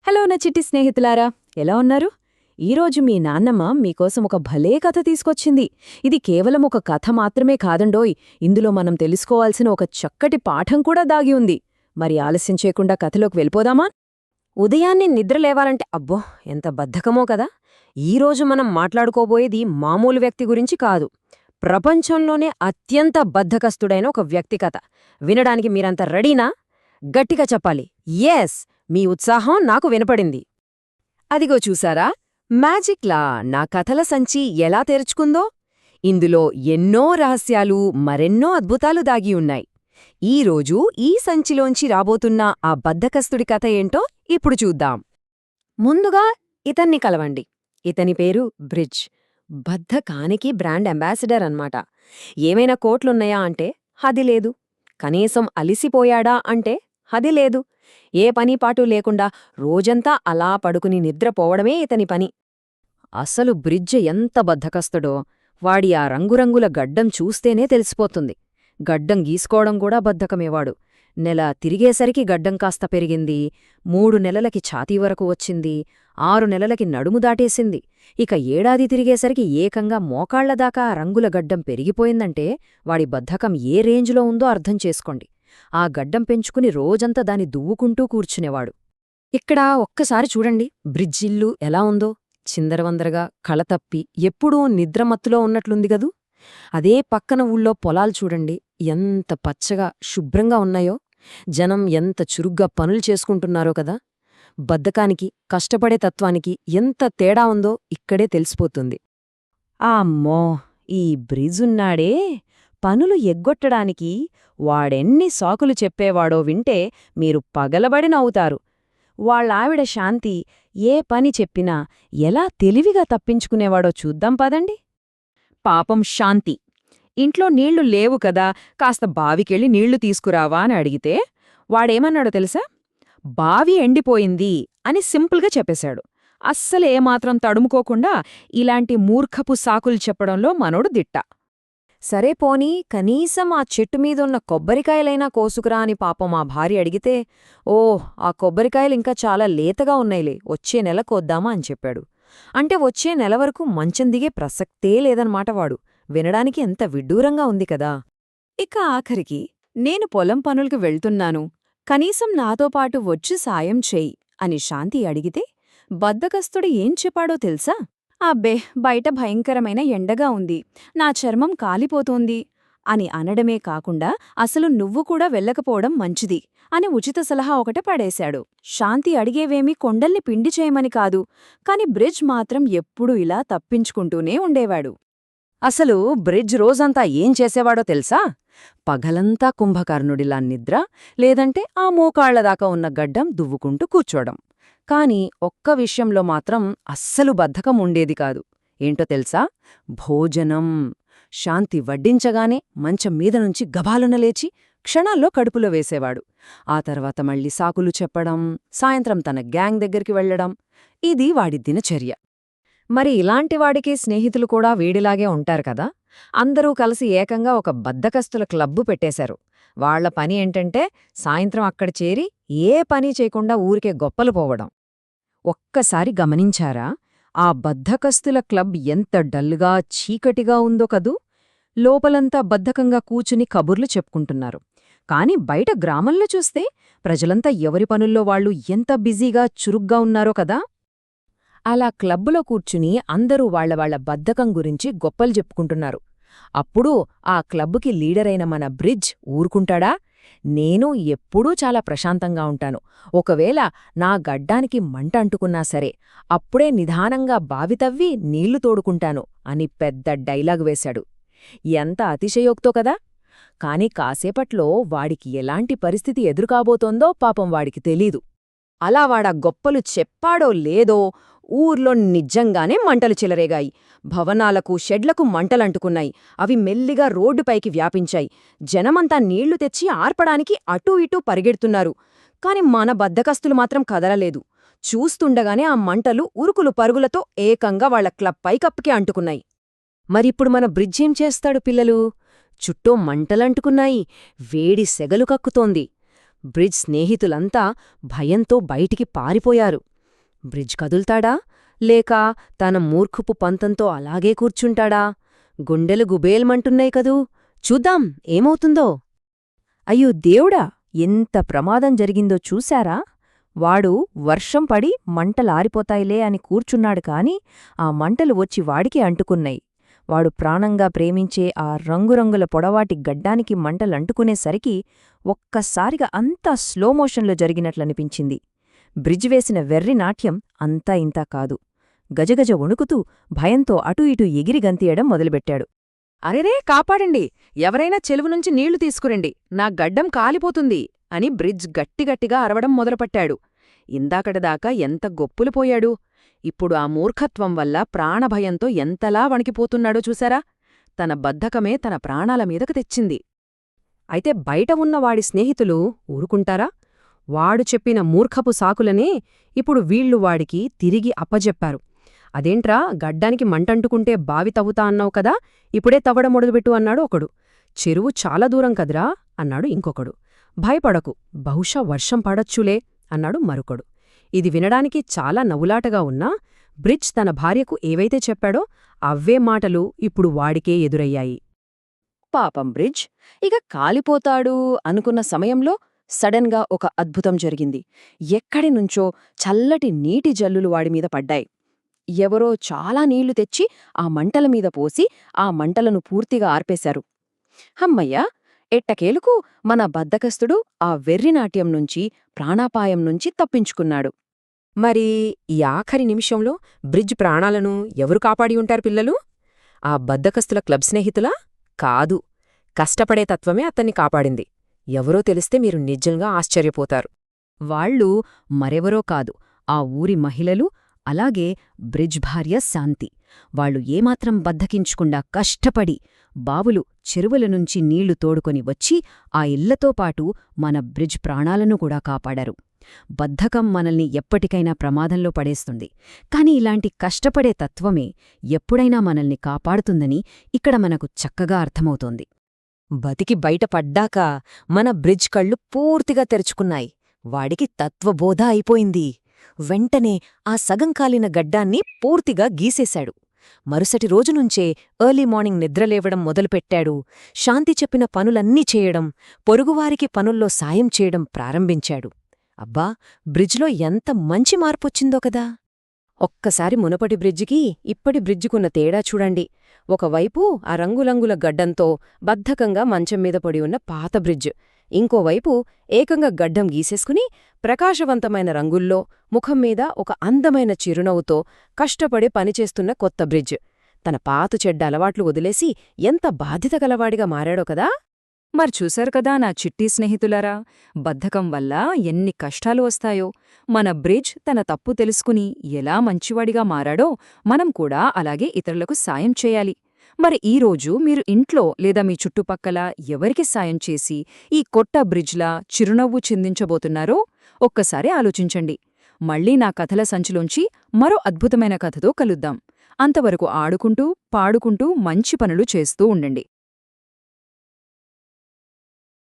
Hello నా చిట్టి స్నేహితులారా, ఎలా ఉన్నారు? ఈరోజు మీ నాన్నమ్మ మీకోసం ఒక భలే కథ తీసుకొచ్చింది. ఇది కేవలం ఒక కథ మాత్రమే కాదండోయ్, ఇందులో మనం తెలుసుకోవాల్సిన ఒక చక్కటి పాఠం కూడా దాగి ఉంది. మరి ఆలస్యం చేయకుండా కథలోకి వెళ్ళిపోదామా? ఉదయాన్నే నిద్రలేవాలంటే అబ్బో ఎంత బద్ధకమో కదా. ఈరోజు మనం మాట్లాడుకోబోయేది మామూలు వ్యక్తి గురించి కాదు, ప్రపంచంలోనే అత్యంత బద్ధకస్తుడైన ఒక వ్యక్తి కథ. వినడానికి మీరంతా రెడీనా? గట్టిగా చెప్పాలి, ఎస్. మీ ఉత్సాహం నాకు వినపడింది. అదిగో చూసారా, మ్యాజిక్లా నా కథల సంచి ఎలా తెరుచుకుందో. ఇందులో ఎన్నో రహస్యాలు, మరెన్నో అద్భుతాలు దాగి ఉన్నాయి. ఈరోజు ఈ సంచిలోంచి రాబోతున్న ఆ బద్ధకస్తుడి కథ ఏంటో ఇప్పుడు చూద్దాం. ముందుగా ఇతన్ని కలవండి. ఇతని పేరు బ్రిడ్జ్. బద్ధకానికి బ్రాండ్ అంబాసిడర్ అన్నమాట. ఏమైనా కోట్లున్నాయా అంటే అది లేదు. కనీసం అలిసిపోయాడా అంటే అది లేదు. ఏ పనిపాటు లేకుండా రోజంతా అలా పడుకుని నిద్రపోవడమే ఇతని పని. అసలు బ్రిడ్జ్ ఎంత బద్ధకస్తుడో వాడి ఆ రంగురంగుల గడ్డం చూస్తేనే తెలిసిపోతుంది. గడ్డం గీసుకోవడం కూడా బద్ధకమేవాడు. నెల తిరిగేసరికి గడ్డం కాస్త పెరిగింది, 3 నెలలకి ఛాతీ వరకు వచ్చింది, 6 నెలలకి నడుము దాటేసింది, ఇక ఏడాది తిరిగేసరికి ఏకంగా మోకాళ్లదాకా ఆ రంగుల గడ్డం పెరిగిపోయిందంటే వాడి బద్ధకం ఏ రేంజ్లో ఉందో అర్థం చేసుకోండి. ఆ గడ్డం పెంచుకుని రోజంతా దాన్ని దువ్వుకుంటూ కూర్చునేవాడు. ఇక్కడ ఒక్కసారి చూడండి బ్రిడ్జిల్లు ఎలా ఉందో. చిందరవందరగా, కళతప్పి, ఎప్పుడూ నిద్రమత్తులో ఉన్నట్లుంది గదూ. అదే పక్కన ఊళ్ళో పొలాలు చూడండి, ఎంత పచ్చగా శుభ్రంగా ఉన్నాయో. జనం ఎంత చురుగ్గా పనులు చేసుకుంటున్నారో కదా. బద్ధకానికి, కష్టపడే తత్వానికి ఎంత తేడా ఉందో ఇక్కడే తెలిసిపోతుంది. అమ్మో, ఈ బ్రిడ్జున్నాడే, పనులు ఎగ్గొట్టడానికి వాడెన్ని సాకులు చెప్పేవాడో వింటే మీరు పగలబడి నవ్వుతారు. వాళ్ళావిడ శాంతి ఏ పని చెప్పినా ఎలా తెలివిగా తప్పించుకునేవాడో చూద్దాం పదండి. పాపం శాంతి. ఇంట్లో నీళ్లు లేవు కదా, కాస్త బావికెళ్ళి నీళ్లు తీసుకురావా అని అడిగితే వాడేమన్నాడో తెలుసా? బావి ఎండిపోయింది అని సింపుల్గా చెప్పేశాడు. అస్సలేమాత్రం తడుముకోకుండా ఇలాంటి మూర్ఖపు సాకులు చెప్పడంలో మనోడు దిట్ట. సరే పోనీ, కనీసం ఆ చెట్టుమీదున్న కొబ్బరికాయలైనా కోసుకురా అని పాపం ఆ భార్య అడిగితే, ఓహ్, ఆ కొబ్బరికాయలింకా చాలా లేతగా ఉన్నాయిలే, వచ్చే నెల కోద్దామా అని చెప్పాడు. అంటే వచ్చే నెల వరకు మంచం దిగే ప్రసక్తే లేదన్నమాట వాడు. వినడానికి ఎంత విడ్డూరంగా ఉంది కదా. ఇక ఆఖరికి, నేను పొలం పనులకు వెళ్తున్నాను, కనీసం నాతో పాటు వచ్చి సాయం చెయ్యి అని శాంతి అడిగితే బద్ధకస్తుడు ఏం చెప్పాడో తెలుసా? అబ్బే, బయట భయంకరమైన ఎండగా ఉంది, నా చర్మం కాలిపోతోంది అని అనడమే కాకుండా అసలు నువ్వు కూడా వెళ్ళకపోవడం మంచిది అని ఉచిత సలహా ఒకటి పడేశాడు. శాంతి అడిగేవేమీ కొండల్ని పిండి చేయమని కాదు, కాని బ్రిడ్జ్ మాత్రం ఎప్పుడూ ఇలా తప్పించుకుంటూనే ఉండేవాడు. అసలు బ్రిడ్జ్ రోజంతా ఏం చేసేవాడో తెలుసా? పగలంతా కుంభకర్ణుడిలా నిద్ర, లేదంటే ఆ మోకాళ్లదాకా ఉన్న గడ్డం దువ్వుకుంటూ కూర్చోడం. కాని ఒక్క విషయంలో మాత్రం అస్సలు బద్ధకం ఉండేది కాదు. ఏంటో తెలుసా? భోజనం. శాంతి వడ్డించగానే మంచం మీదనుంచి గబాలున లేచి క్షణాల్లో కడుపులో వేసేవాడు. ఆ తర్వాత మళ్ళీ సాకులు చెప్పడం, సాయంత్రం తన గ్యాంగ్ దగ్గరికి వెళ్లడం. ఇది వాడి దినచర్య. మరి ఇలాంటివాడికి స్నేహితులు కూడా వీడిలాగే ఉంటారు కదా. అందరూ కలిసి ఏకంగా ఒక బద్ధకస్తుల క్లబ్బు పెట్టేశారు. వాళ్ల పని ఏంటంటే సాయంత్రం అక్కడ చేరి ఏ పని చేయకుండా ఊరికే గొప్పలు పోవడం. ఒక్కసారి గమనించారా? ఆ బద్ధకస్తుల క్లబ్ ఎంత డల్గా, చీకటిగా ఉందో కదూ. లోపలంతా బద్ధకంగా కూచుని కబుర్లు చెప్పుకుంటున్నారు. కాని బయట గ్రామంలో చూస్తే ప్రజలంతా ఎవరి పనుల్లో వాళ్లు ఎంత బిజీగా, చురుగ్గా ఉన్నారో కదా. అలా క్లబ్బులో కూర్చుని అందరూ వాళ్ల బద్ధకం గురించి గొప్పలు చెప్పుకుంటున్నారు. అప్పుడు ఆ క్లబ్బుకి లీడరైన మన బ్రిడ్జ్ ఊరుకుంటాడా? నేను ఎప్పుడూ చాలా ప్రశాంతంగా ఉంటాను, ఒకవేళ నా గడ్డానికి మంట అంటుకున్నా సరే అప్పుడే నిదానంగా బావితవ్వి నీళ్లు తోడుకుంటాను అని పెద్ద డైలాగ్ వేశాడు. ఎంత అతిశయోక్తో కదా. కాని కాసేపట్లో వాడికి ఎలాంటి పరిస్థితి ఎదురుకాబోతోందో పాపం వాడికి తెలీదు. అలా వాడా గొప్పలు చెప్పాడో లేదో ఊర్లో నిజంగానే మంటలు చెలరేగాయి. భవనాలకు, షెడ్లకు మంటలంటుకున్నాయి. అవి మెల్లిగా రోడ్డుపైకి వ్యాపించాయి. జనమంతా నీళ్లు తెచ్చి ఆర్పడానికి అటూ ఇటూ పరిగెడుతున్నారు. కాని మన బద్ధకస్తులు మాత్రం కదలలేదు. చూస్తుండగానే ఆ మంటలు ఉరుకులు పరుగులతో ఏకంగా వాళ్ల క్లబ్ పైకప్పుకే అంటుకున్నాయి. మరిప్పుడు మన బ్రిడ్జ్ ఏం చేస్తాడు పిల్లలు? చుట్టూ మంటలంటుకున్నాయి, వేడి సెగలు కక్కుతోంది. బ్రిడ్జ్ స్నేహితులంతా భయంతో బయటికి పారిపోయారు. బ్రిడ్జ్ కదుల్తాడా లేక తన మూర్ఖపు పంతంతో అలాగే కూర్చుంటాడా? గుండెలు గుబేల్మంటున్నాయి కదూ. చూద్దాం ఏమవుతుందో. అయ్యో దేవుడా! ఎంత ప్రమాదం జరిగిందో చూశారా? వాడు వర్షం పడి మంటలారిపోతాయిలే అని కూర్చున్నాడు కాని ఆ మంటలు వచ్చి వాడికి అంటుకున్నాయి. వాడు ప్రాణంగా ప్రేమించే ఆ రంగురంగుల పొడవాటి గడ్డానికి మంటలంటుకునేసరికి ఒక్కసారిగా అంతా స్లోమోషన్లో జరిగినట్లనిపించింది. బ్రిడ్జ్ వేసిన వెర్రి నాట్యం అంతా ఇంతా కాదు. గజగజ వణుకుతూ భయంతో అటూ ఇటూ ఎగిరి గంతీయడం మొదలుపెట్టాడు. అరెరే కాపాడండి, ఎవరైనా చెలువునుంచి నీళ్లు తీసుకురండి, నా గడ్డం కాలిపోతుంది అని బ్రిడ్జ్ గట్టిగట్టిగా అరవడం మొదలుపెట్టాడు. ఇందాకటిదాకా ఎంత గొప్పులు పోయాడు, ఇప్పుడు ఆ మూర్ఖత్వం వల్ల ప్రాణభయంతో ఎంతలా వణికిపోతున్నాడో చూసారా? తన బద్ధకమే తన ప్రాణాల మీదకు తెచ్చింది. అయితే బయట ఉన్న వాడి స్నేహితులు ఊరుకుంటారా? వాడు చెప్పిన మూర్ఖపు సాకులనే ఇప్పుడు వీళ్లు వాడికి తిరిగి అప్పజెప్పారు. అదేంట్రా, గడ్డానికి మంటంటుకుంటే బావి తవ్వుతా అన్నావు కదా, ఇప్పుడే తవ్వడం మొదలుపెట్టు అన్నాడు ఒకడు. చెరువు చాలా దూరం కదరా అన్నాడు ఇంకొకడు. భయపడకు, బహుశా వర్షం పడొచ్చులే అన్నాడు మరొకడు. ఇది వినడానికి చాలా నవ్వులాటగా ఉన్నా బ్రిడ్జ్ తన భార్యకు ఏవైతే చెప్పాడో అవే మాటలు ఇప్పుడు వాడికే ఎదురయ్యాయి. పాపం బ్రిడ్జ్ ఇక కాలిపోతాడు అనుకున్న సమయంలో సడన్గా ఒక అద్భుతం జరిగింది. ఎక్కడినుంచో చల్లటి నీటి జల్లులు వాడిమీద పడ్డాయి. ఎవరో చాలా నీళ్లు తెచ్చి ఆ మంటల మీద పోసి ఆ మంటలను పూర్తిగా ఆర్పేశారు. హమ్మయ్యా! ఎట్టకేలుకు మన బద్ధకస్తుడు ఆ వెర్రినాట్యం నుంచి, ప్రాణాపాయం నుంచి తప్పించుకున్నాడు. మరి ఈ ఆఖరి నిమిషంలో బ్రిడ్జ్ ప్రాణాలను ఎవరు కాపాడి ఉంటారు పిల్లలు? ఆ బద్ధకస్తుల క్లబ్ స్నేహితులా? కాదు, కష్టపడే తత్వమే అతన్ని కాపాడింది. ఎవరో తెలిస్తే మీరు నిజంగా ఆశ్చర్యపోతారు. వాళ్ళు మరెవరో కాదు, ఆ ఊరి మహిళలు, అలాగే బ్రిడ్జ్ భార్య శాంతి. వాళ్ళు ఏమాత్రం బద్ధకించకుండా కష్టపడి బావులు, చెరువుల నుంచి నీళ్లు తోడుకొని వచ్చి ఆ ఇళ్లతో పాటు మన బ్రిడ్జ్ ప్రాణాలను కూడా కాపాడారు. బద్ధకం మనల్ని ఎప్పటికైనా ప్రమాదంలో పడేస్తుంది, కాని ఇలాంటి కష్టపడే తత్వమే ఎప్పుడైనా మనల్ని కాపాడుతుందని ఇక్కడ మనకు చక్కగా అర్థమవుతోంది. బతికి బయటపడ్డాక మన బ్రిడ్జ్ కళ్ళు పూర్తిగా తెరుచుకున్నాయి. వాడికి తత్వబోధ అయిపోయింది. వెంటనే ఆ సగం కాలిన గడ్డాన్ని పూర్తిగా గీసేశాడు. మరుసటి రోజునుంచే ఎర్లీ మార్నింగ్ నిద్రలేవడం మొదలుపెట్టాడు. శాంతి చెప్పిన పనులన్నీ చేయడం, పొరుగువారికి పనుల్లో సాయం చేయడం ప్రారంభించాడు. అబ్బా, బ్రిడ్జ్లో ఎంత మంచి మార్పొచ్చిందో కదా! ఒక్కసారి మునపటి బ్రిడ్జికి ఇప్పటి బ్రిడ్జికున్న తేడా చూడండి. ఒకవైపు ఆ రంగులంగుల గడ్డంతో బద్ధకంగా మంచం మీద పడి ఉన్న పాత బ్రిడ్జ్, ఇంకోవైపు ఏకంగా గడ్డం గీసేసుకుని ప్రకాశవంతమైన రంగుల్లో ముఖం మీద ఒక అందమైన చిరునవ్వుతో కష్టపడి పనిచేస్తున్న కొత్త బ్రిడ్జ్. తన పాత చెడ్డ అలవాట్లు వదిలేసి ఎంత బాధ్యత గలవాడిగా మారాడో కదా! మరి చూశారు కదా నా చిట్టి స్నేహితులారా, బద్ధకం వల్ల ఎన్ని కష్టాలు వస్తాయో. మన బ్రిడ్జ్ తన తప్పు తెలుసుకుని ఎలా మంచివాడిగా మారాడో మనం కూడా అలాగే ఇతరులకు సాయం చేయాలి. మరి ఈరోజు మీరు ఇంట్లో లేదా మీ చుట్టుపక్కల ఎవరికి సాయం చేసి ఈ కొత్త బ్రిడ్జ్లా చిరునవ్వు చిందించబోతున్నారో ఒక్కసారి ఆలోచించండి. మళ్లీ నా కథల సంచిలోంచి మరో అద్భుతమైన కథతో కలుద్దాం. అంతవరకు ఆడుకుంటూ, పాడుకుంటూ మంచి పనులు చేస్తూ ఉండండి.